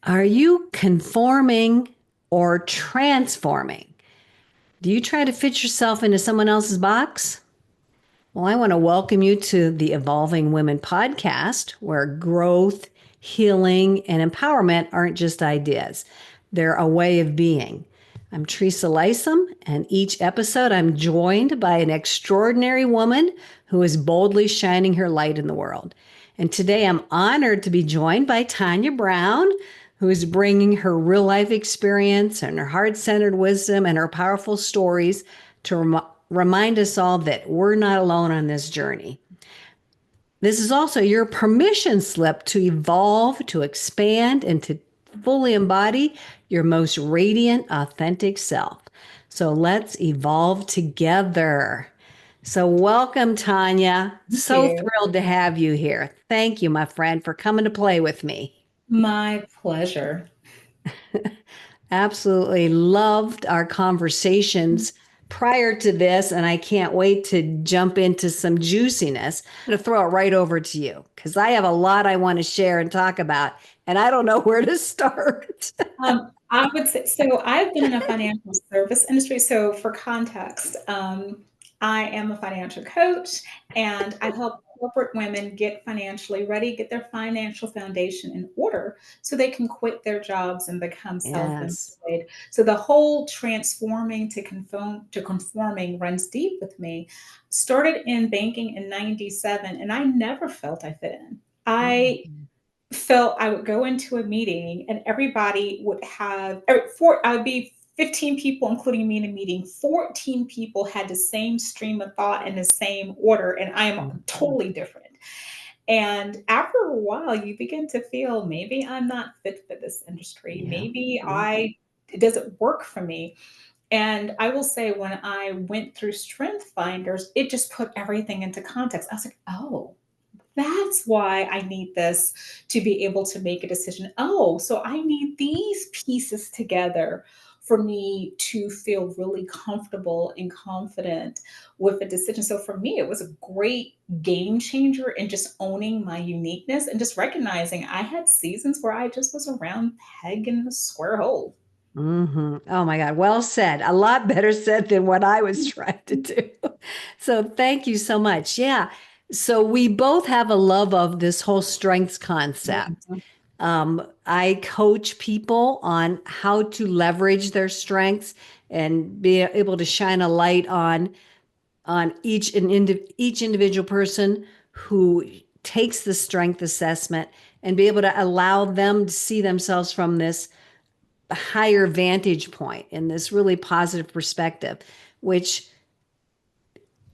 Are you conforming or transforming? Do you try to fit yourself into someone else's box? Well, I want to welcome you to the Evolving Women podcast, where growth, healing, and empowerment aren't just ideas, they're a way of being. I'm Teresa Lysam, and each episode I'm joined by an extraordinary woman who is boldly shining her light in the world. And today I'm honored to be joined by Tania Brown, who is bringing her real life experience and her heart centered wisdom and her powerful stories to remind us all that we're not alone on this journey. This is also your permission slip to evolve, to expand, and to fully embody your most radiant, authentic self. So let's evolve together. So, welcome, Tania. Thank So you. thrilled to have you here. Thank you, my friend, for coming to play with me. My pleasure. Absolutely loved our conversations prior to this, and I can't wait to jump into some juiciness. I'm going to throw it right over to you because I have a lot I want to share and talk about, and I don't know where to start. I would say, so I've been in a financial service industry. So for context, I am a financial coach and I help corporate women get financially ready, get their financial foundation in order so they can quit their jobs and become Yes. self-employed. So the whole transforming to conforming runs deep with me. Started in banking in 97 and I never felt I fit in. I Mhm. felt I would go into a meeting and everybody would have I would be 15 people, including me in a meeting. 14 people had the same stream of thought and the same order, and I am Mhm. totally different. And after a while, you begin to feel maybe I'm not fit for this industry. Yeah. Maybe Yeah. it doesn't work for me. And I will say, when I went through Strength Finders, it just put everything into context. I was like, oh, that's why I need this to be able to make a decision. Oh, so I need these pieces together for me to feel really comfortable and confident with a decision. So for me, it was a great game changer in just owning my uniqueness and just recognizing I had seasons where I just was a round peg in a square hole. Oh my God. Well said. A lot better said than what I was trying to do. So thank you so much. Yeah. So we both have a love of this whole strengths concept. Mhm. I coach people on how to leverage their strengths and be able to shine a light on each individual person who takes the strength assessment and be able to allow them to see themselves from this higher vantage point in this really positive perspective, which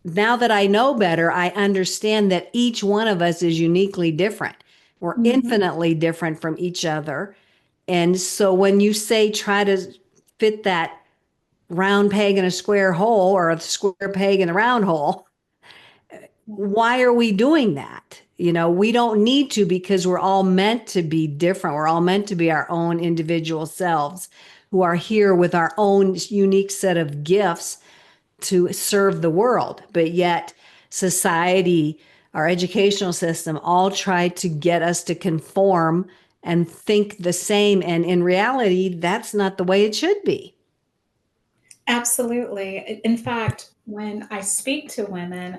now that I know better, I understand that each one of us is uniquely different. We're Mhm. infinitely different from each other. And so when you say try to fit that round peg in a square hole or a square peg in a round hole, why are we doing that? We don't need to because we're all meant to be different. We're all meant to be our own individual selves who are here with our own unique set of gifts to serve the world. But yet, society, our educational system, all try to get us to conform and think the same. And in reality, that's not the way it should be. Absolutely. In fact, when I speak to women,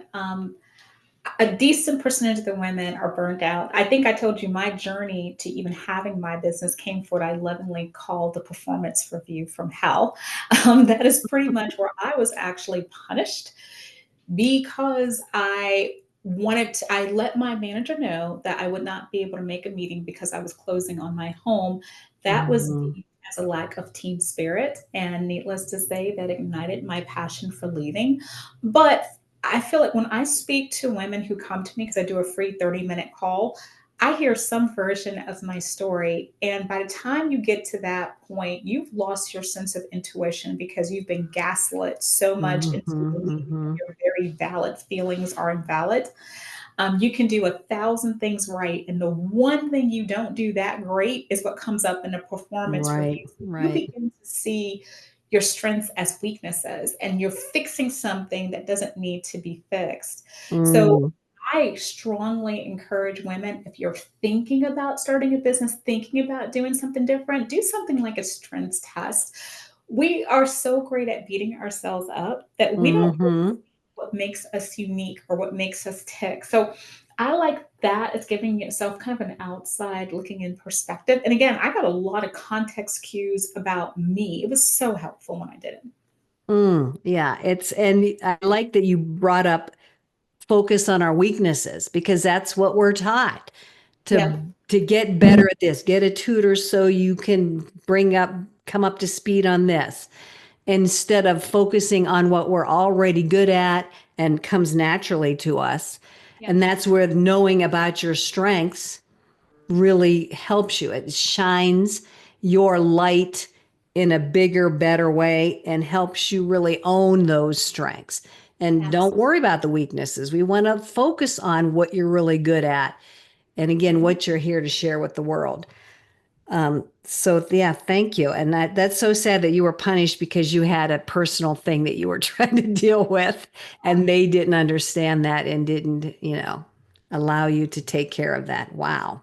a decent percentage of the women are burned out. I think I told you my journey to even having my business came for what I lovingly call the performance review from hell. That is pretty much where I was actually punished because I let my manager know that I would not be able to make a meeting because I was closing on my home. That was Mhm. viewed as a lack of team spirit. And needless to say, that ignited my passion for leading. But I feel like when I speak to women who come to me, because I do a free 30-minute call, I hear some version of my story. And by the time you get to that point, you've lost your sense of intuition because you've been gaslit so much into Mhm. believing that Mhm. your very valid feelings are invalid. You can do 1,000 things right. And the one thing you don't do that great is what comes up in a performance Right, review. So you right. begin to see your strengths as weaknesses and you're fixing something that doesn't need to be fixed. So Mm. I strongly encourage women, if you're thinking about starting a business, thinking about doing something different, do something like a strengths test. We are so great at beating ourselves up that we don't Mm-hmm. what makes us unique or what makes us tick. So I like that as giving yourself kind of an outside looking in perspective. And again, I got a lot of context cues about me. It was so helpful when I did it. Yeah, and I like that you brought up focus on our weaknesses because that's what we're taught Yeah. to get better at this. Get a tutor so you can come up to speed on this instead of focusing on what we're already good at and comes naturally to us. Yeah. And that's where knowing about your strengths really helps you. It shines your light in a bigger, better way and helps you really own those strengths. And don't Absolutely. worry about the weaknesses. We want to focus on what you're really good at. And again, what you're here to share with the world. So yeah, thank you. And that's so sad that you were punished because you had a personal thing that you were trying to deal with and they didn't understand that and didn't, allow you to take care of that. Wow.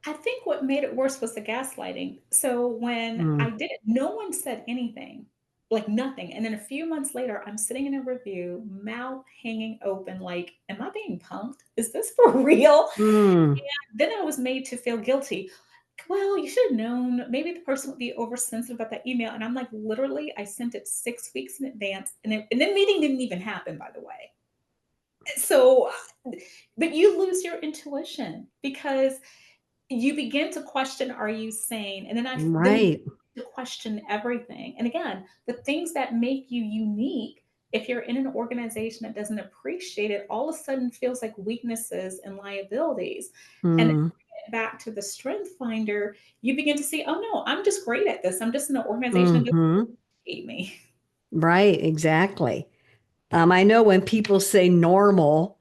I think what made it worse was the gaslighting. So when I Mm. did it, no one said anything, like nothing. And then a few months later, I'm sitting in a review, mouth hanging open, like, am I being punked? Is this for real? Mm. Then I was made to feel guilty. Well, you should have known. Maybe the person would be oversensitive about that email. And I'm like, literally, I sent it 6 weeks in advance. And the meeting didn't even happen, by the way. So, but you lose your intuition because you begin to question, are you sane? And then you Right. begin to question everything. And again, the things that make you unique, if you're in an organization that doesn't appreciate it, all of a sudden feels like weaknesses and liabilities. And Mm. back to the strength finder, you begin to see, oh no, I'm just great at this. I'm just in an organization that doesn't Hmm. hate me. Right. Exactly. I know when people say normal,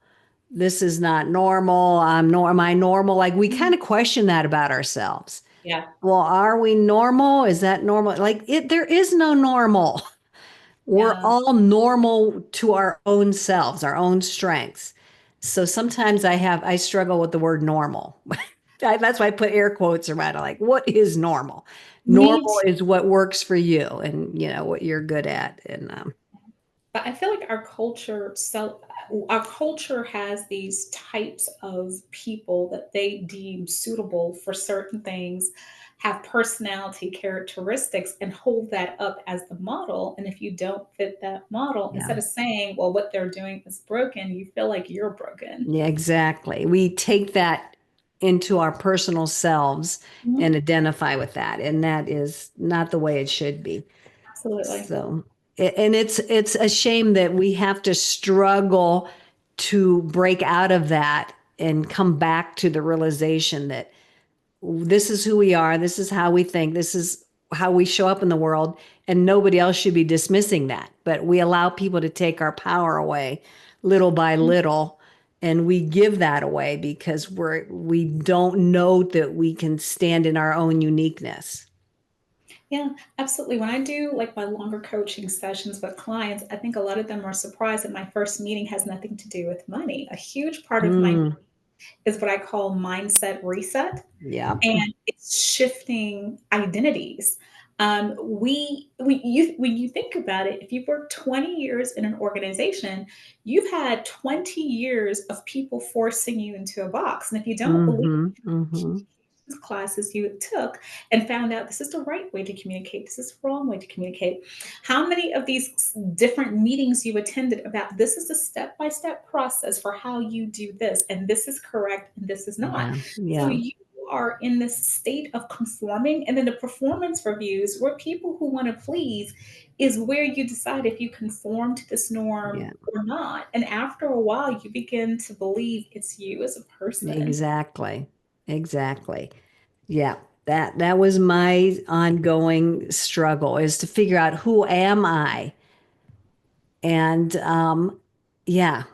this is not normal. Am I normal? Like we kind of question that about ourselves. Yeah. Well, are we normal? Is that normal? There is no normal. We're Yeah. all normal to our own selves, our own strengths. So sometimes I struggle with the word normal. That's why I put air quotes around it. Like, what is normal? Me Normal is what works for you and what you're good at. And But I feel like our culture has these types of people that they deem suitable for certain things, have personality characteristics, and hold that up as the model. And if you don't fit that model, yeah. instead of saying, well, what they're doing is broken, you feel like you're broken. Yeah, exactly. We take that into our personal selves Mhm. and identify with that. And that is not the way it should be. Absolutely. So, and it's a shame that we have to struggle to break out of that and come back to the realization that this is who we are, this is how we think, this is how we show up in the world, and nobody else should be dismissing that. But we allow people to take our power away little by little, and we give that away because we don't know that we can stand in our own uniqueness. Yeah, absolutely. When I do like my longer coaching sessions with clients, I think a lot of them are surprised that my first meeting has nothing to do with money. A huge part of my Mm, is what I call mindset reset, yeah. and it's shifting identities. When you think about it, if you've worked 20 years in an organization, you've had 20 years of people forcing you into a box. And if you don't believe Mm-hmm. Mm-hmm. classes you took and found out this is the right way to communicate, this is the wrong way to communicate. How many of these different meetings you attended about this is a step by step process for how you do this, and this is correct and this is not. Yeah. So Yeah. you are in this state of conforming, and then the performance reviews where people who want to please is where you decide if you conform to this norm Yeah. or not. And after a while, you begin to believe it's you as a person. Exactly. Exactly. Yeah. That was my ongoing struggle is to figure out who am I? And yeah.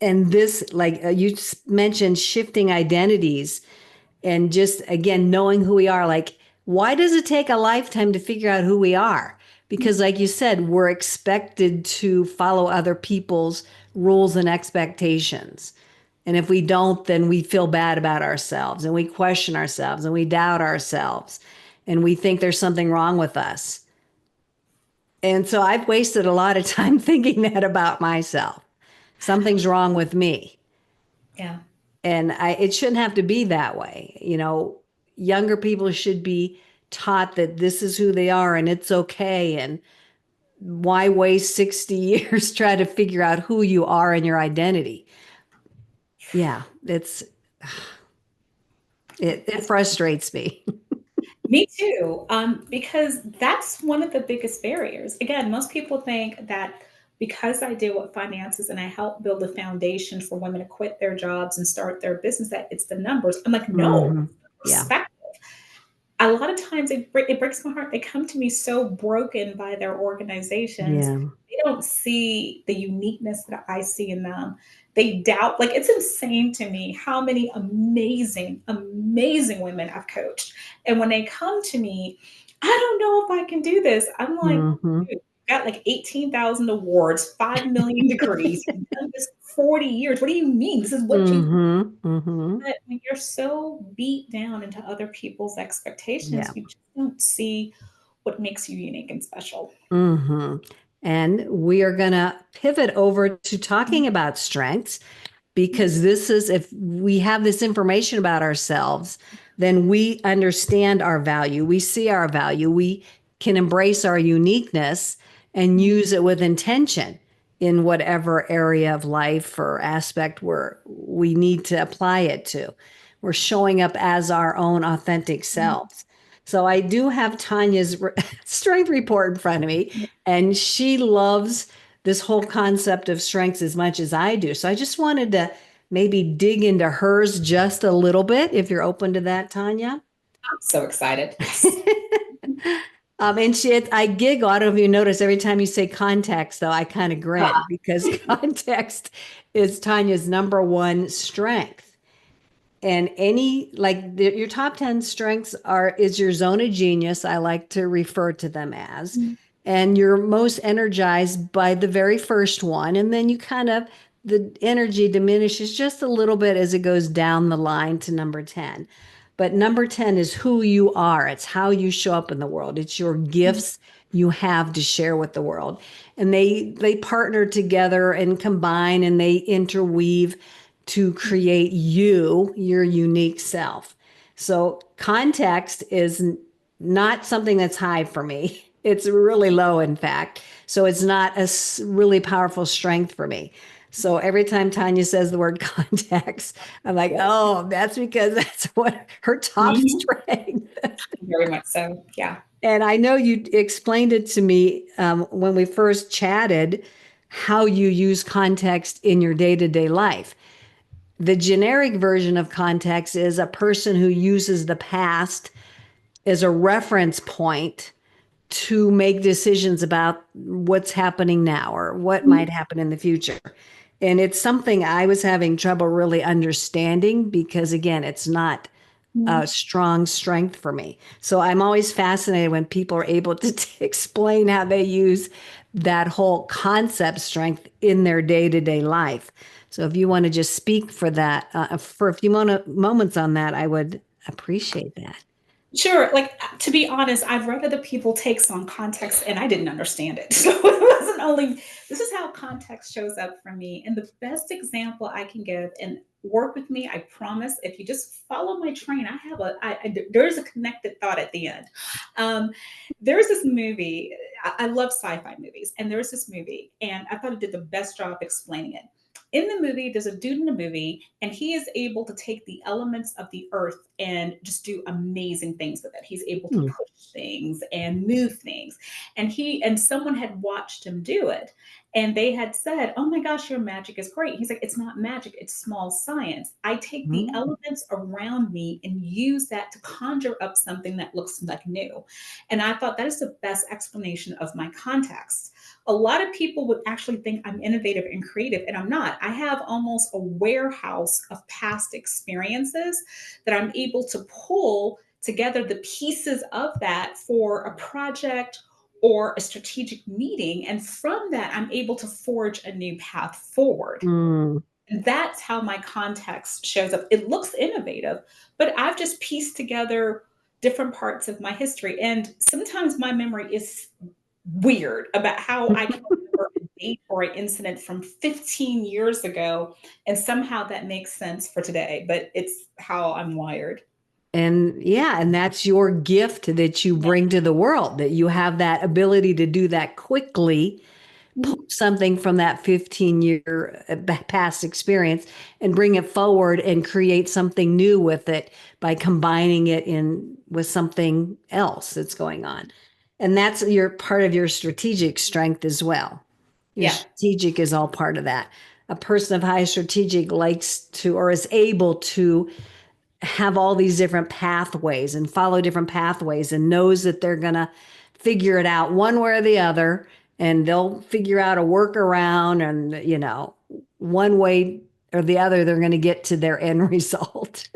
And this, like mentioned, shifting identities and just again knowing who we are. Like, why does it take a lifetime to figure out who we are? Because, like you said, we're expected to follow other people's rules and expectations. And if we don't, then we feel bad about ourselves and we question ourselves and we doubt ourselves and we think there's something wrong with us. And so I've wasted a lot of time thinking that about myself. Something's wrong with me. Yeah. And it shouldn't have to be that way. Younger people should be taught that this is who they are and it's okay. And why waste 60 years trying to figure out who you are and your identity? Yeah, it frustrates me. Me too, because that's one of the biggest barriers. Again, most people think that because I deal with finances and I help build a foundation for women to quit their jobs and start their business, that it's the numbers. I'm like, no, Hmm. Yeah. perspective. A lot of times it breaks my heart. They come to me so broken by their organizations. Yeah. They don't see the uniqueness that I see in them. They doubt, like, it's insane to me how many amazing, amazing women I've coached. And when they come to me, I don't know if I can do this. I'm like, Hmm. dude, you got like 18,000 awards, 5 million degrees, you've done this 40 years. What do you mean? This is what you, Hmm. Hmm. but when you're so beat down into other people's expectations, Yeah. you just don't see what makes you unique and special. Hmm. And we are going to pivot over to talking about strengths because this is, if we have this information about ourselves, then we understand our value. We see our value. We can embrace our uniqueness and use it with intention in whatever area of life or aspect we need to apply it to. We're showing up as our own authentic selves. So I do have Tanya's strength report in front of me, and she loves this whole concept of strengths as much as I do. So I just wanted to maybe dig into hers just a little bit, if you're open to that, Tanya. I'm so excited. Yes. And I giggle. I don't know if you notice every time you say context, though, I kind of grin Ah, because context is Tanya's number one strength. And your top 10 strengths is your zone of genius. I like to refer to them as. And you're most energized by the very first one. And then the energy diminishes just a little bit as it goes down the line to number 10. But number 10 is who you are. It's how you show up in the world. It's your gifts you have to share with the world. And they partner together and combine and they interweave to create your unique self. So context is not something that's high for me. It's really low, in fact. So it's not a really powerful strength for me. So every time Tanya says the word context, I'm like, oh, that's because that's what her top mhm. strength. Very much so. Yeah. And I know you explained it to me when we first chatted, how you use context in your day to day life. The generic version of context is a person who uses the past as a reference point to make decisions about what's happening now or what might happen in the future. And it's something I was having trouble really understanding because, again, it's not a strong strength for me. So I'm always fascinated when people are able to explain how they use that whole concept strength in their day to day life. So if you want to just speak for that for a few moments on that, I would appreciate that. Sure. Like, to be honest, I've read other people takes on context and I didn't understand it. So it wasn't only, this is how context shows up for me. And the best example I can give, and work with me, I promise, if you just follow my train, there's a connected thought at the end. Um, there's this movie, I love sci-fi movies, and there's this movie, and I thought it did the best job explaining it. In the movie, there's a dude in the movie, and he is able to take the elements of the earth and just do amazing things with it. He's able to Hmm. push things and move things. And someone had watched him do it. And they had said, "Oh my gosh, your magic is great." He's like, "It's not magic, it's small science. I take the Hmm. elements around me and use that to conjure up something that looks like new." And I thought that is the best explanation of my context. A lot of people would actually think I'm innovative and creative, and I'm not. I have almost a warehouse of past experiences that I'm able to pull together the pieces of that for a project or a strategic meeting. And from that, I'm able to forge a new path forward. And that's how my context shows up. It looks innovative, but I've just pieced together different parts of my history. And sometimes my memory is weird about how I can remember a date or an incident from 15 years ago, and somehow that makes sense for today, but it's how I'm wired. And yeah, and that's your gift that you Yeah. bring to the world, that you have that ability to do that quickly, pull Mhm. something from that 15-year past experience and bring it forward and create something new with it by combining it in with something else that's going on. And that's your part of your strategic strength as well. Your Yeah. strategic is all part of that. A person of high strategic likes to or is able to have all these different pathways and follow different pathways and knows that they're going to figure it out one way or the other, and they'll figure out a workaround, and one way or the other they're going to get to their end result.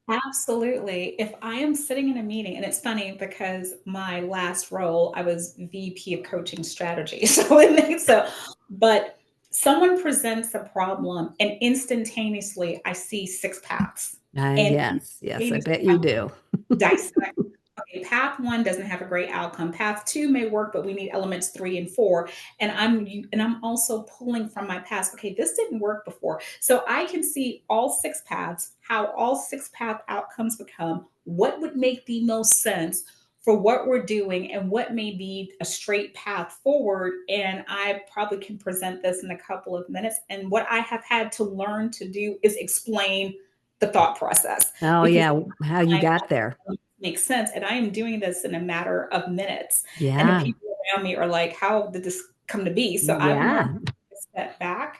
Absolutely. If I am sitting in a meeting, and it's funny because my last role, I was VP of coaching strategy. So it makes so, but someone presents a problem and instantaneously I see six paths. And Yes, I bet instantaneously you do. dissect. Okay, path one doesn't have a great outcome. Path two may work, but we need elements three and four. And I'm also pulling from my past. Okay, this didn't work before, so I can see all six paths, how all six path outcomes become, what would make the most sense for what we're doing, and what may be a straight path forward. And I probably can present this in a couple of minutes. And what I have had to learn to do is explain the thought process, Oh because yeah, how you got there. makes sense. And I am doing this in a matter of minutes. And the Yeah, people around me are like, how did this come to be? So I've learned yeah. to step back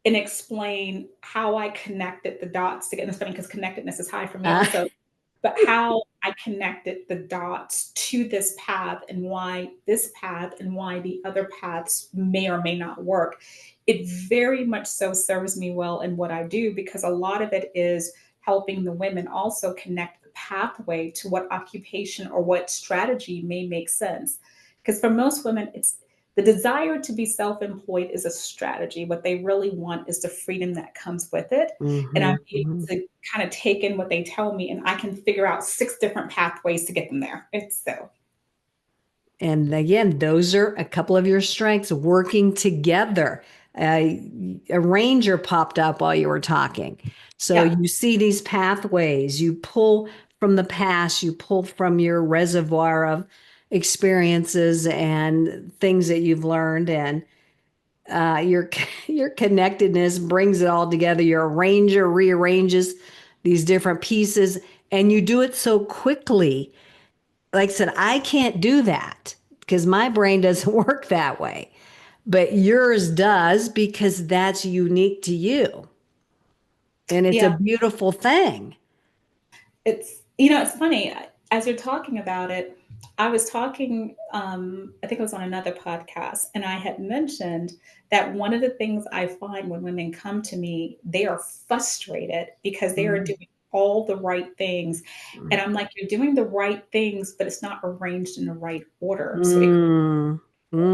and explain how I connected the dots together. And it's funny because connectedness is high for me uh, also, but how I connected the dots to this path, and why this path and why the other paths may or may not work. It very much so serves me well in what I do, because a lot of it is helping the women also connect the pathway to what occupation or what strategy may make sense. Because for most women, it's the desire to be self employed is a strategy. What they really want is the freedom that comes with it. And I'm mhm, able mhm. to kind of take in what they tell me, and I can figure out six different pathways to get them there. It's so, And again, those are a couple of your strengths working together. A ranger popped up while you were talking. So yeah. you see these pathways, you pull from the past, you pull from your reservoir of experiences and things that you've learned, and your your connectedness brings it all together. Your arranger rearranges these different pieces, and you do it so quickly. Like I said, I can't do that because my brain doesn't work that way. But yours does because that's unique to you. And it's a Yeah. beautiful thing. It's funny, as you're talking about it, I was talking, I think it was on another podcast, and I had mentioned that one of the things I find when women come to me, they are frustrated because they are Mm, doing all the right things. mm, And I'm like, you're doing the right things, but it's not arranged in the right order. So it mm,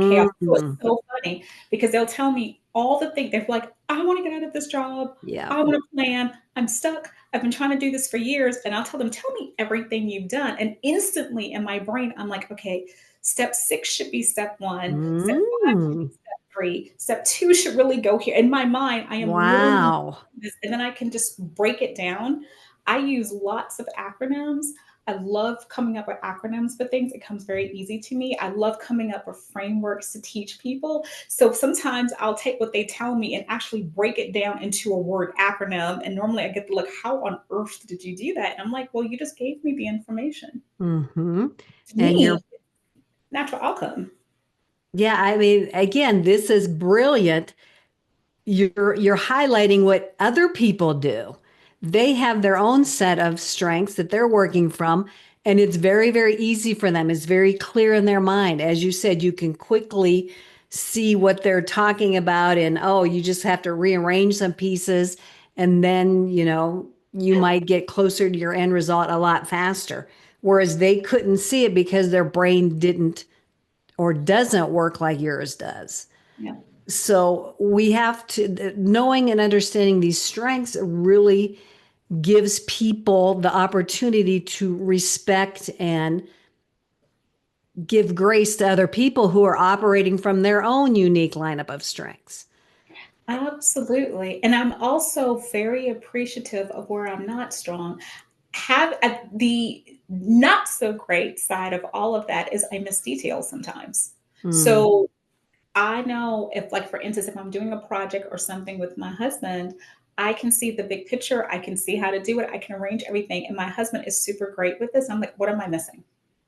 chaos. So it's mm. so funny because they'll tell me all the things. They're like, I want to get out of this job. Yeah. I want to plan. I'm stuck. I've been trying to do this for years. And I'll tell them, tell me everything you've done. And instantly in my brain, I'm like, okay, step six should be step one. Step five should be Mm. step three. Step two should really go here. In my mind, I am literally Wow. this, and then I can just break it down. I use lots of acronyms. I love coming up with acronyms for things. It comes very easy to me. I love coming up with frameworks to teach people. So sometimes I'll take what they tell me and actually break it down into a word acronym. And normally I get the look, how on earth did you do that? And I'm like, well, you just gave me the information. Hmm. To And me, you're, natural outcome. yeah, I mean, again, this is brilliant. You're highlighting what other people do. They have their own set of strengths that they're working from, and it's very, very easy for them. It's very clear in their mind. As you said, you can quickly see what they're talking about, and oh, you just have to rearrange some pieces, and then, you might get closer to your end result a lot faster. Whereas they couldn't see it because their brain didn't or doesn't work like yours does. Yeah. So we have to, knowing and understanding these strengths really gives people the opportunity to respect and give grace to other people who are operating from their own unique lineup of strengths. Absolutely. And I'm also very appreciative of where I'm not strong. Have the not so great side of all of that is I miss details sometimes. Mm, So I know if, like, for instance, if I'm doing a project or something with my husband, I can see the big picture. I can see how to do it. I can arrange everything. And my husband is super great with this. I'm like, what am I missing?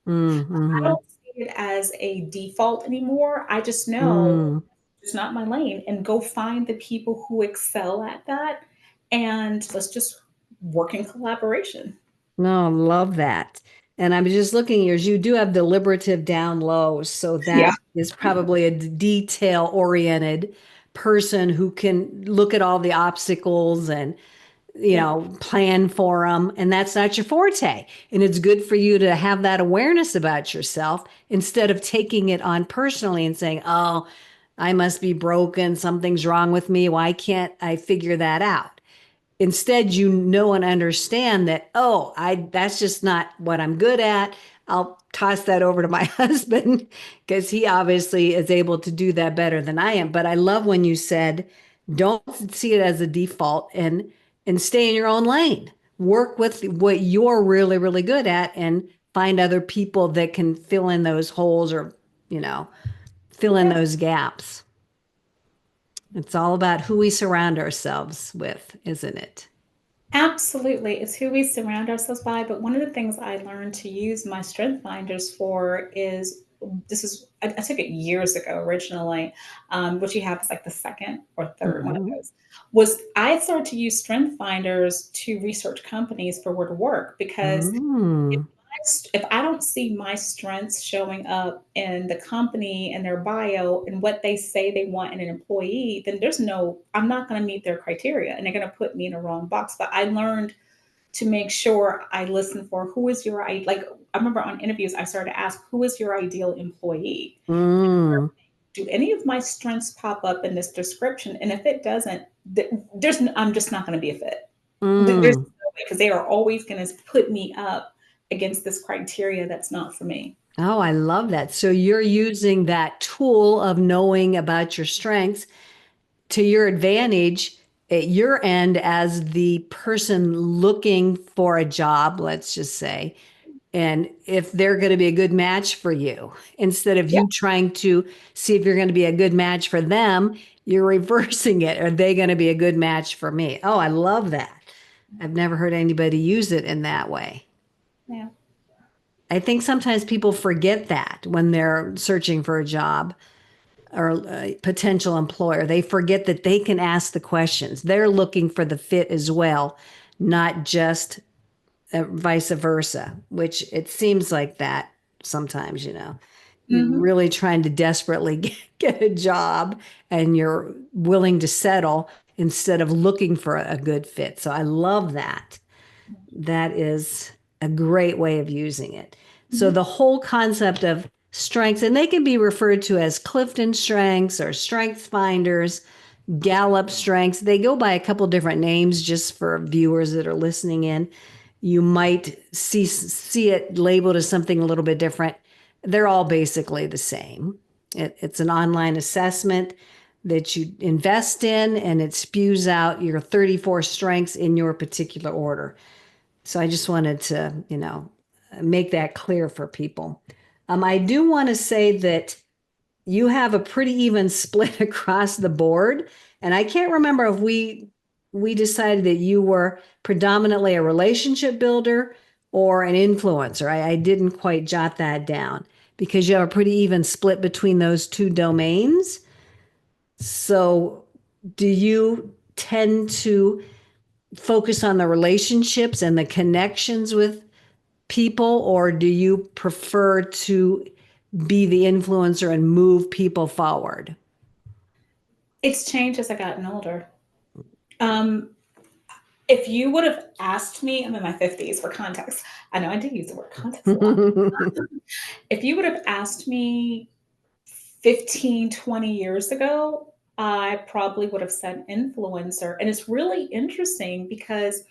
I mm, don't see it as a default anymore. I just know mm. it's not my lane and go find the people who excel at that. And let's just work in collaboration. No, love that. And I'm just looking here, you do have deliberative down lows. So Yeah. that is probably a detail oriented person who can look at all the obstacles and, Yeah. plan for them. And that's not your forte. And it's good for you to have that awareness about yourself instead of taking it on personally and saying, oh, I must be broken. Something's wrong with me. Why can't I figure that out? Instead, you know and understand that, oh, I that's just not what I'm good at. I'll toss that over to my husband because he obviously is able to do that better than I am. But I love when you said, don't see it as a default and stay in your own lane. Work with what you're really, really good at and find other people that can fill in those holes or, you know, fill in Yeah. those gaps. It's all about who we surround ourselves with, isn't it? Absolutely. It's who we surround ourselves by. But one of the things I learned to use my strength finders for is this is, I took it years ago originally, which you have is like the second or third one of Mhm. those, was I started to use strength finders to research companies for where to work because Mm. if I don't see my strengths showing up in the company and their bio and what they say they want in an employee, then I'm not going to meet their criteria and they're going to put me in a wrong box. But I learned to make sure I listen for who is like, I remember on interviews, I started to ask, who is your ideal employee? Mm. Do any of my strengths pop up in this description? And if it doesn't, I'm just not going to be a fit. There's Mm. no way because they are always going to put me up against this criteria that's not for me. Oh, I love that. So you're using that tool of knowing about your strengths to your advantage at your end as the person looking for a job, let's just say, and if they're going to be a good match for you, instead of Yeah. you trying to see if you're going to be a good match for them, you're reversing it. Are they going to be a good match for me? Oh, I love that. I've never heard anybody use it in that way. Yeah. I think sometimes people forget that when they're searching for a job or a potential employer. They forget that they can ask the questions. They're looking for the fit as well, not just vice versa, which it seems like that sometimes, You're Hmm. really trying to desperately get a job and you're willing to settle instead of looking for a good fit. So I love that. That is a great way of using it. So Hmm. the whole concept of strengths, and they can be referred to as Clifton strengths or strengths finders, Gallup strengths. They go by a couple different names just for viewers that are listening in. You might see it labeled as something a little bit different. They're all basically the same. It's an online assessment that you invest in, and it spews out your 34 strengths in your particular order. So I just wanted to, make that clear for people. I do want to say that you have a pretty even split across the board, and I can't remember if we decided that you were predominantly a relationship builder or an influencer. I didn't quite jot that down because you have a pretty even split between those two domains. So, do you tend to focus on the relationships and the connections with people, or do you prefer to be the influencer and move people forward? It's changed as I gotten older. Um, if you would have asked me, I'm in my 50s for context. I know I do use the word context a lot. If you would have asked me 15, 20 years ago, I probably would have said influencer. And it's really interesting because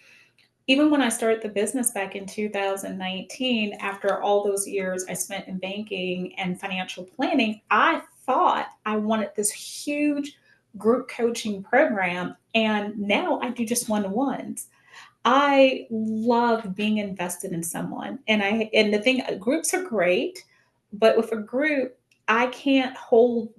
even when I started the business back in 2019, after all those years I spent in banking and financial planning, I thought I wanted this huge group coaching program. And now I do just one to ones. I love being invested in someone. And the thing, groups are great, but with a group, I can't hold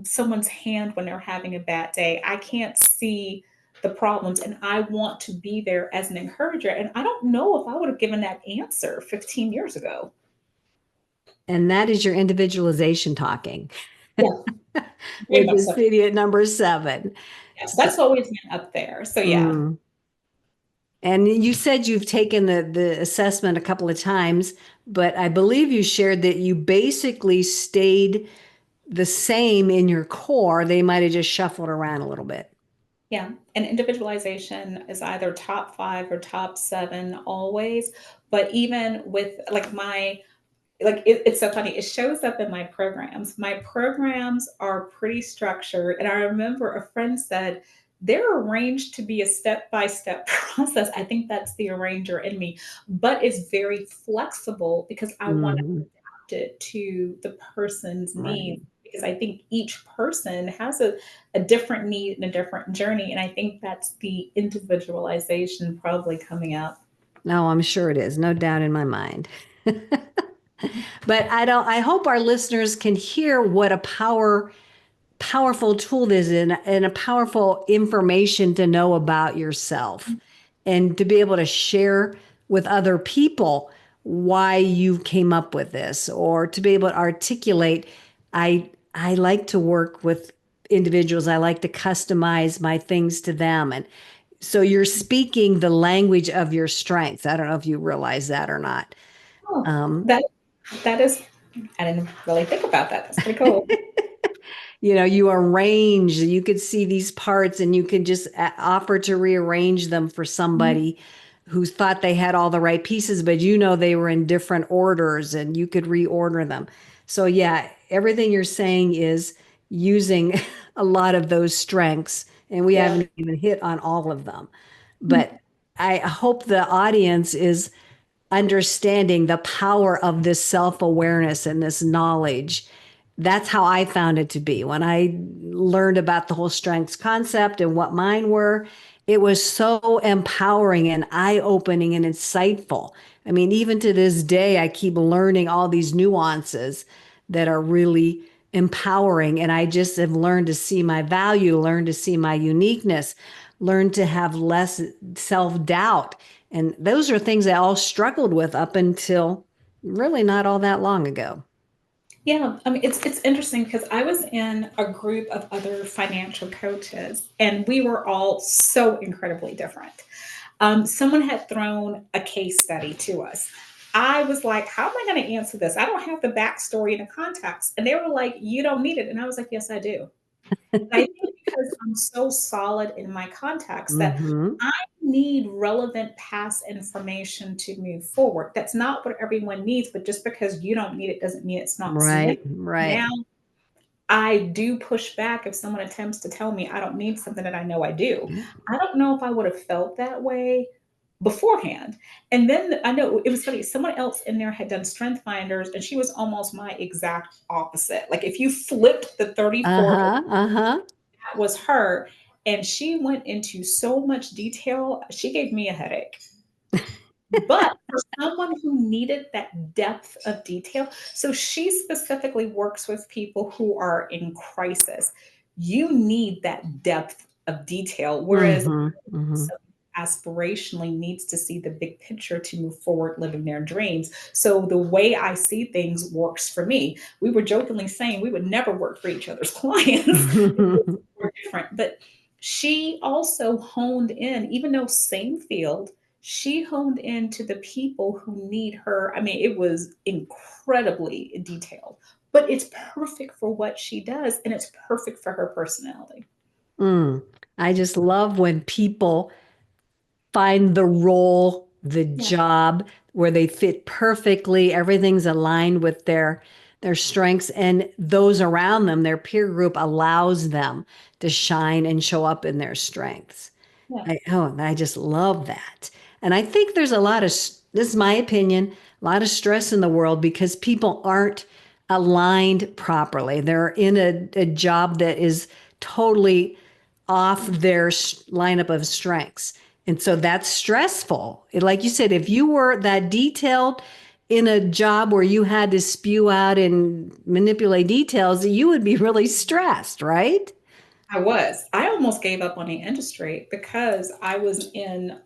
someone's hand when they're having a bad day. I can't see the problems, and I want to be there as an encourager. And I don't know if I would have given that answer 15 years ago. And that is your individualization talking, Yeah, very which much is so. sitting at number 7. Yes, So, that's always been up there. So yeah. mm. And you said you've taken the assessment a couple of times, but I believe you shared that you basically stayed the same in your core. They might have just shuffled around a little bit. Yeah, and individualization is either top 5 or top 7 always. But even with like it's so funny. It shows up in my programs. My programs are pretty structured. And I remember a friend said, they're arranged to be a step by step process. I think that's the arranger in me, but it's very flexible because I want to Hmm. adapt it to the person's Right. needs. Because I think each person has a different need and a different journey. And I think that's the individualization probably coming out. No, I'm sure it is. No doubt in my mind. But I hope our listeners can hear what a powerful tool this is, and a powerful information to know about yourself and to be able to share with other people why you came up with this, or to be able to articulate. I like to work with individuals. I like to customize my things to them. And so you're speaking the language of your strengths. I don't know if you realize that or not. Oh, Um, that that is, I didn't really think about that. That's pretty cool. you arrange, you could see these parts and you can just offer to rearrange them for Mhm. somebody who thought they had all the right pieces, but they were in different orders and you could reorder them. So, yeah, everything you're saying is using a lot of those strengths, and we Yeah. haven't even hit on all of them. Mhm. But I hope the audience is understanding the power of this self awareness and this knowledge. That's how I found it to be. When I learned about the whole strengths concept and what mine were, it was so empowering and eye opening and insightful. I mean, even to this day, I keep learning all these nuances that are really empowering. And I just have learned to see my value, learned to see my uniqueness, learned to have less self doubt. And those are things I all struggled with up until really not all that long ago. Yeah, I mean, it's interesting because I was in a group of other financial coaches, and we were all so incredibly different. Someone had thrown a case study to us. I was like, "How am I going to answer this? I don't have the backstory and the context." And they were like, "You don't need it," and I was like, "Yes, I do." I think because I'm so solid in my context that Hmm. I need relevant past information to move forward. That's not what everyone needs, but just because you don't need it doesn't mean it's not Right, significant. right. Now, I do push back if someone attempts to tell me I don't need something that I know I do. Yeah. I don't know if I would have felt that way beforehand. And then I know it was funny, someone else in there had done strength finders and she was almost my exact opposite. Like if you flipped the 34, Uh-huh, uh-huh. that was her. And she went into so much detail, she gave me a headache. But for someone who needed that depth of detail, so she specifically works with people who are in crisis. You need that depth of detail, whereas Hmm. Hmm. someone aspirationally needs to see the big picture to move forward living their dreams. So the way I see things works for me. We were jokingly saying we would never work for each other's clients because we're different, but she also honed in, even though same field, she honed into the people who need her. I mean, it was incredibly detailed, but it's perfect for what she does and it's perfect for her personality. Mm. I just love when people find the role, the Yeah. job where they fit perfectly, everything's aligned with their their strengths, and those around them, their peer group allows them to shine and show up in their strengths. Yeah, I just love that. And I think there's a lot of, this is my opinion, a lot of stress in the world because people aren't aligned properly. They're in a job that is totally off their lineup of strengths. And so that's stressful. Like you said, if you were that detailed in a job where you had to spew out and manipulate details, you would be really stressed, right? I was. I almost gave up on the industry because I was in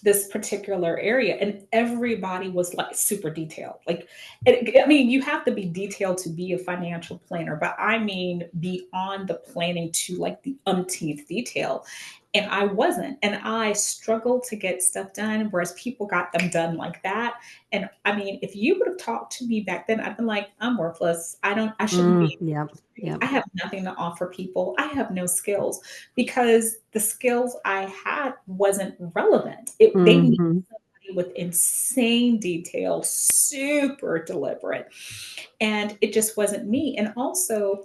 this particular area and everybody was like super detailed. Like, I mean, you have to be detailed to be a financial planner, but I mean, beyond the planning to like the umpteenth detail. And I wasn't. And I struggled to get stuff done, whereas people got them done like that. And I mean, if you would have talked to me back then, I'd been like, I'm worthless. I shouldn't be. Yep. Yep. I have nothing to offer people. I have no skills because the skills I had wasn't relevant. They need Hmm. somebody with insane detail, super deliberate, and it just wasn't me. And also,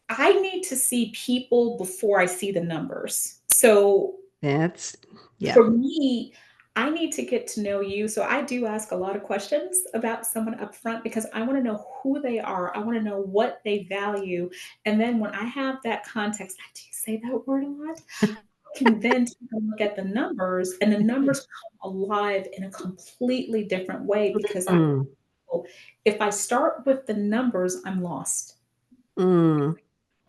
I need to see people before I see the numbers. So That's, for yep. me, I need to get to know you. So I do ask a lot of questions about someone up front because I want to know who they are. I want to know what they value. And then when I have that context, I do say that word a lot. I can then take a look at the numbers, and the numbers come alive in a completely different way because Mm, if I start with the numbers, I'm lost. mm.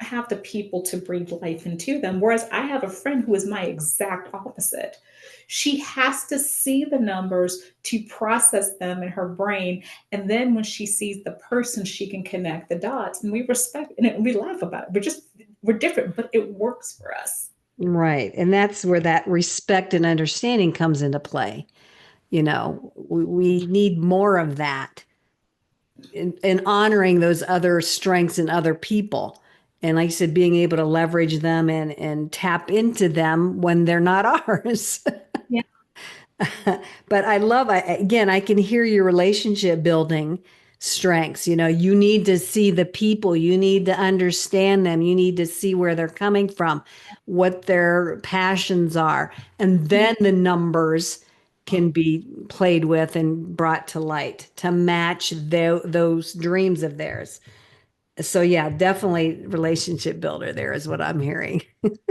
Have the people to breathe life into them. Whereas I have a friend who is my exact opposite. She has to see the numbers to process them in her brain. And then when she sees the person, she can connect the dots. And we respect and we laugh about it. We're different, but it works for us. Right. And that's where that respect and understanding comes into play. We need more of that in honoring those other strengths in other people. And like I said, being able to leverage them and tap into them when they're not ours. Yeah. But again, I can hear your relationship building strengths. You need to see the people, you need to understand them, you need to see where they're coming from, what their passions are. And Yeah. then the numbers can be played with and brought to light to match those dreams of theirs. So, yeah, definitely relationship builder there is what I'm hearing.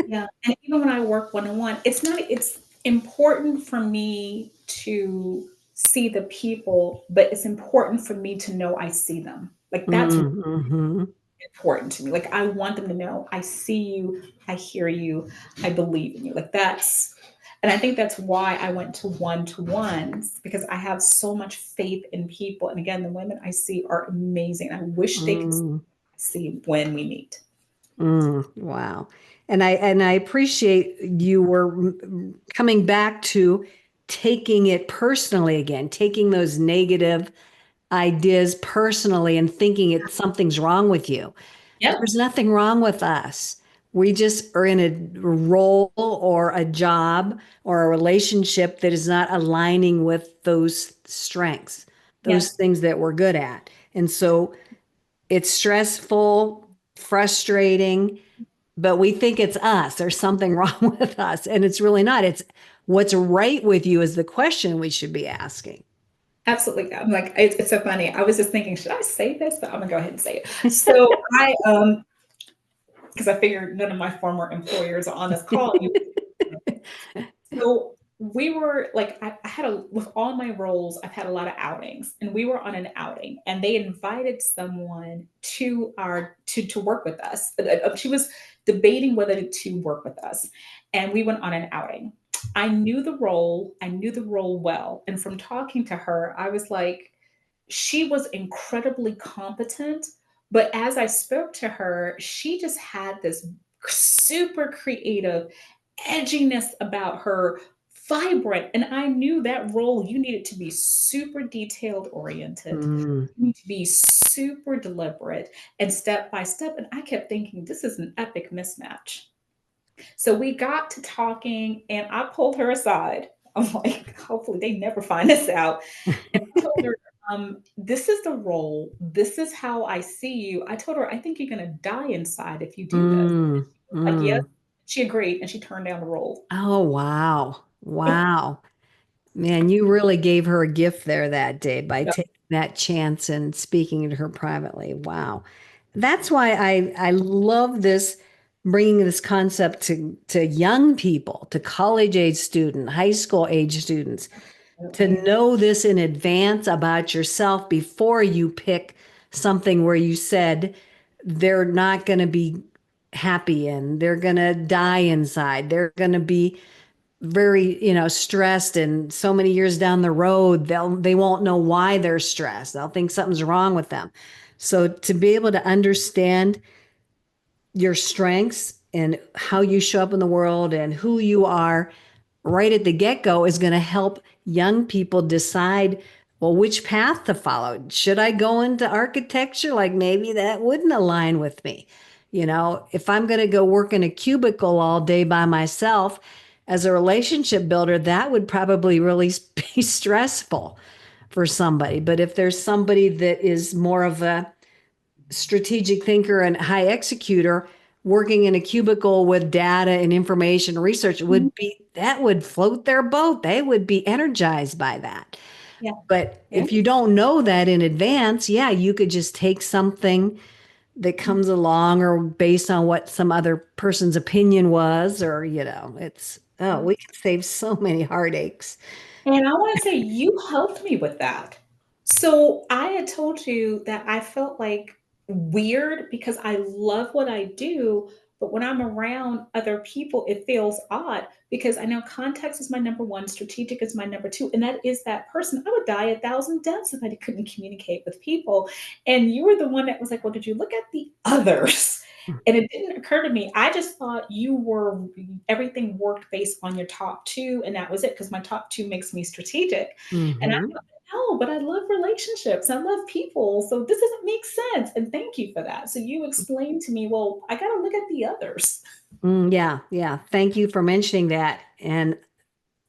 Yeah. And even when I work one on one, it's important for me to see the people, but it's important for me to know I see them. Like that's Mm-hmm. important to me. Like I want them to know I see you, I hear you, I believe in you. Like that's and I think that's why I went to one-to-ones because I have so much faith in people. And again, the women I see are amazing. I wish they could see when we meet. Wow. And I appreciate you were coming back to taking it personally again, taking those negative ideas personally and thinking something's wrong with you. Yep. There's nothing wrong with us. We just are in a role or a job or a relationship that is not aligning with those strengths, those Yes. things that we're good at. And so it's stressful, frustrating, but we think it's us. There's something wrong with us. And it's really not. It's what's right with you is the question we should be asking. Absolutely. I'm like, it's so funny. I was just thinking, should I say this? But I'm gonna go ahead and say it. So because I figured none of my former employers are on this call. So we were like, I had with all my roles, I've had a lot of outings, and we were on an outing, and they invited someone to work with us. She was debating whether to work with us, and we went on an outing. I knew the role well, and from talking to her, I was like, she was incredibly competent. But as I spoke to her, she just had this super creative edginess about her, vibrant. And I knew that role, you needed to be super detailed oriented. Mm. You need to be super deliberate and step by step. And I kept thinking, this is an epic mismatch. So we got to talking, and I pulled her aside. I'm like, hopefully they never find this out. And I told her, This is the role. This is how I see you. I told her, I think you're going to die inside if you do this. Mm, Like, yes. mm. She agreed and she turned down the role. Oh, wow. Wow. Man, you really gave her a gift there that day by Yeah. taking that chance and speaking to her privately. Wow. That's why I love this, bringing this concept to young people, to college age student, high school age students, to Absolutely. know this in advance about yourself before you pick something where you said they're not going to be happy in, they're going to die inside, they're going to be very, stressed, and so many years down the road they won't know why they're stressed. They'll think something's wrong with them. So to be able to understand your strengths and how you show up in the world and who you are right at the get-go is going to help young people decide, well, which path to follow. Should I go into architecture? Like, maybe that wouldn't align with me. If I'm going to go work in a cubicle all day by myself as a relationship builder, that would probably really be stressful for somebody. But if there's somebody that is more of a strategic thinker and high executor, working in a cubicle with data and information research, Mhm. that would float their boat. They would be energized by that. Yeah. But Yeah. if you don't know that in advance, yeah, you could just take something that comes along or based on what some other person's opinion was, or, we can save so many heartaches. And I want to say you helped me with that. So I had told you that I felt like weird because I love what I do, but when I'm around other people, it feels odd because I know context is my number one, strategic is my number two, and that is that person. I would die a thousand deaths if I couldn't communicate with people. And you were the one that was like, well, did you look at the others? And it didn't occur to me. I just thought you were everything worked based on your top two, and that was it because my top two makes me strategic. And I Hmm. thought, no, but I love relationships. I love people. So this doesn't make sense. And thank you for that. So you explained to me, well, I got to look at the others. Yeah, yeah. Thank you for mentioning that. And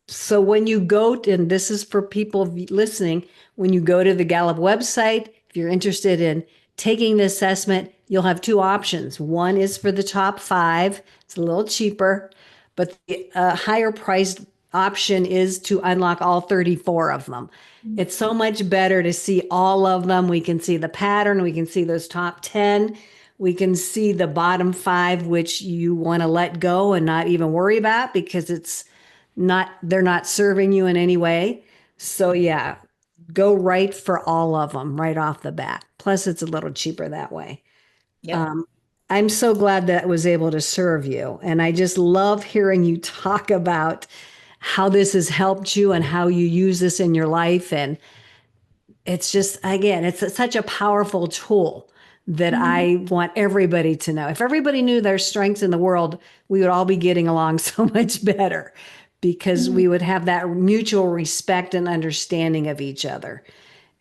so when you go to, and this is for people listening, when you go to the Gallup website, if you're interested in taking the assessment, you'll have two options. One is for the top five, it's a little cheaper, but the higher priced option is to unlock all 34 of them. It's so much better to see all of them. We can see the pattern, we can see those top 10. We can see the bottom five, which you want to let go and not even worry about because they're not serving you in any way. So yeah, go right for all of them right off the bat. Plus, it's a little cheaper that way. Yep. Um, I'm so glad that was able to serve you. And I just love hearing you talk about how this has helped you and how you use this in your life. And it's just, again, such a powerful tool that Mhm. I want everybody to know. If everybody knew their strengths in the world, we would all be getting along so much better because Mhm. we would have that mutual respect and understanding of each other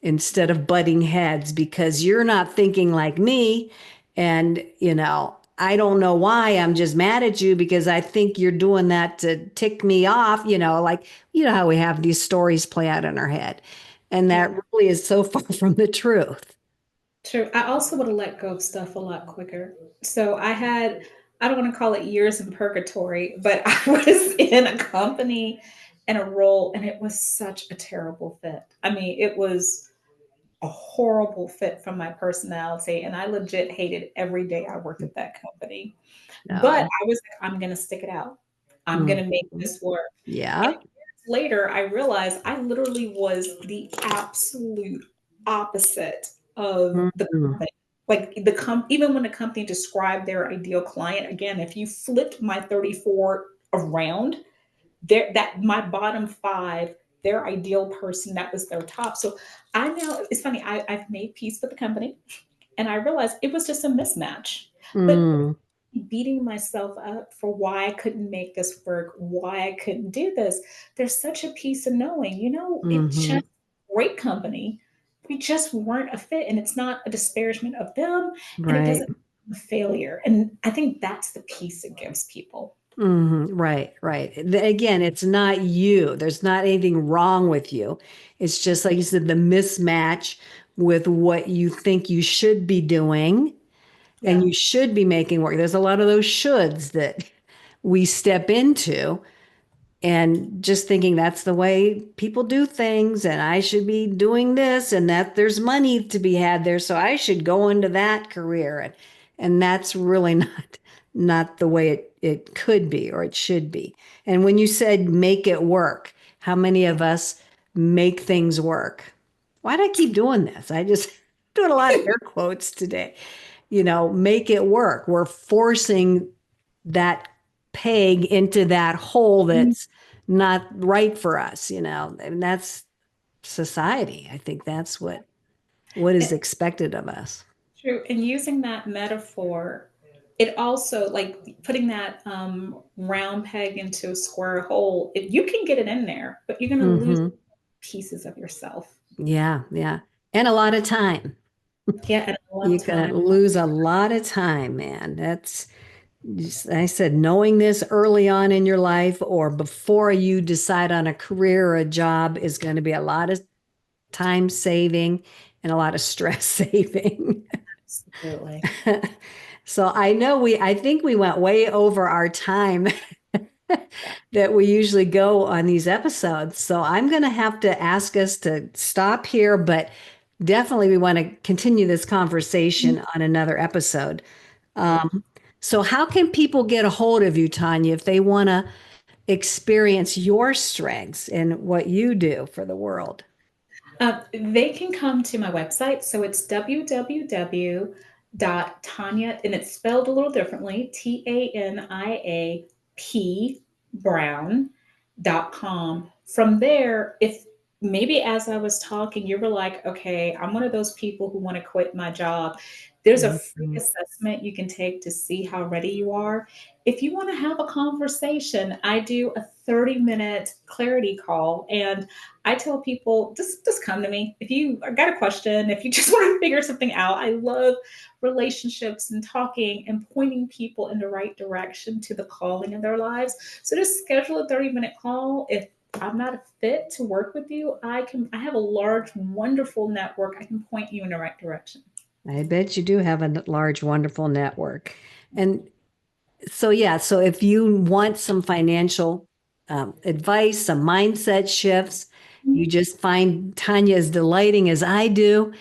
instead of butting heads because you're not thinking like me. And, I don't know why I'm just mad at you because I think you're doing that to tick me off, like, how we have these stories play out in our head. And that Yeah. really is so far from the truth. True. I also would have let go of stuff a lot quicker. So I don't want to call it years in purgatory, but I was in a company and a role, and it was such a terrible fit. I mean, it was a horrible fit from my personality, and I legit hated every day I worked at that company. But No. I was like, I'm going to stick it out. I'm going Mhm. to make this work. And Yeah. years later, I realized I literally was the absolute opposite of the Mhm. company. Like even when the company described their ideal client, again, if you flipped my 34 around, that my bottom five, their ideal person, that was their top. So I know it's funny. I've made peace with the company, and I realized it was just a mismatch. But Mm. beating myself up for why I couldn't make this work, why I couldn't do this. There's such a peace of knowing, it's Mhm. just great company. We just weren't a fit. And it's not a disparagement of them. And it Right. doesn't a failure. And I think that's the peace it gives people. Right, right. Again, it's not you. There's not anything wrong with you. It's just like you said, the mismatch with what you think you should be doing and Yeah. you should be making work. There's a lot of those shoulds that we step into and just thinking that's the way people do things and I should be doing this and that there's money to be had there, so I should go into that career, and that's really not the way it could be or it should be. And when you said make it work, how many of us make things work? Why do I keep doing this? I just doing a lot of air quotes today. Make it work. We're forcing that peg into that hole that's not right for us, and that's society. I think that's what is expected of us. True. And using that metaphor, it also like putting that round peg into a square hole. If you can get it in there, but you're going to lose Hmm. pieces of yourself. Yeah, yeah. And a lot of time. Yeah, and a lot of You're gonna time. lose a lot of time, man. That's I said, knowing this early on in your life or before you decide on a career or a job is going to be a lot of time saving and a lot of stress saving. Absolutely. So I think we went way over our time Yeah. that we usually go on these episodes. So I'm going to have to ask us to stop here, but definitely we want to continue this conversation on another episode. Great. So how can people get a hold of you, Tanya, if they want to experience your strengths and what you do for the world? They can come to my website. So it's www.tania, and it's spelled a little differently, TANIAP Brown.com. From there, if maybe as I was talking, you were like, okay, I'm one of those people who want to quit my job. There's a free Mhm. assessment you can take to see how ready you are. If you want to have a conversation, I do a 30-minute clarity call, and I tell people just come to me if you got a question, if you just want to figure something out. I love relationships and talking and pointing people in the right direction to the calling in their lives. So just schedule a 30-minute call. If I'm not a fit to work with you, I have a large, wonderful network. I can point you in the right direction. I bet you do have a large, wonderful network. And so, yeah, so if you want some financial advice, some mindset shifts, you just find Tanya as delighting as I do.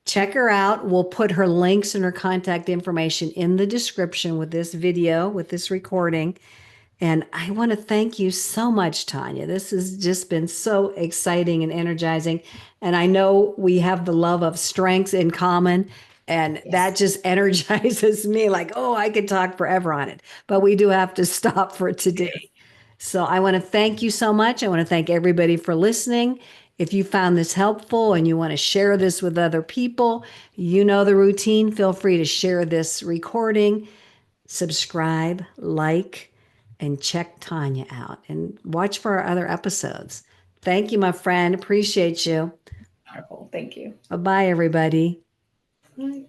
Check her out. We'll put her links and her contact information in the description with this video, with this recording. And I want to thank you so much, Tanya. This has just been so exciting and energizing. And I know we have the love of strengths in common. And Yes. that just energizes me like, oh, I could talk forever on it. But we do have to stop for today. So I want to thank you so much. I want to thank everybody for listening. If you found this helpful and you want to share this with other people, you know the routine. Feel free to share this recording, subscribe, like, and check Tanya out and watch for our other episodes. Thank you, my friend. Appreciate you. Wonderful. Thank you. Bye bye, everybody. Bye.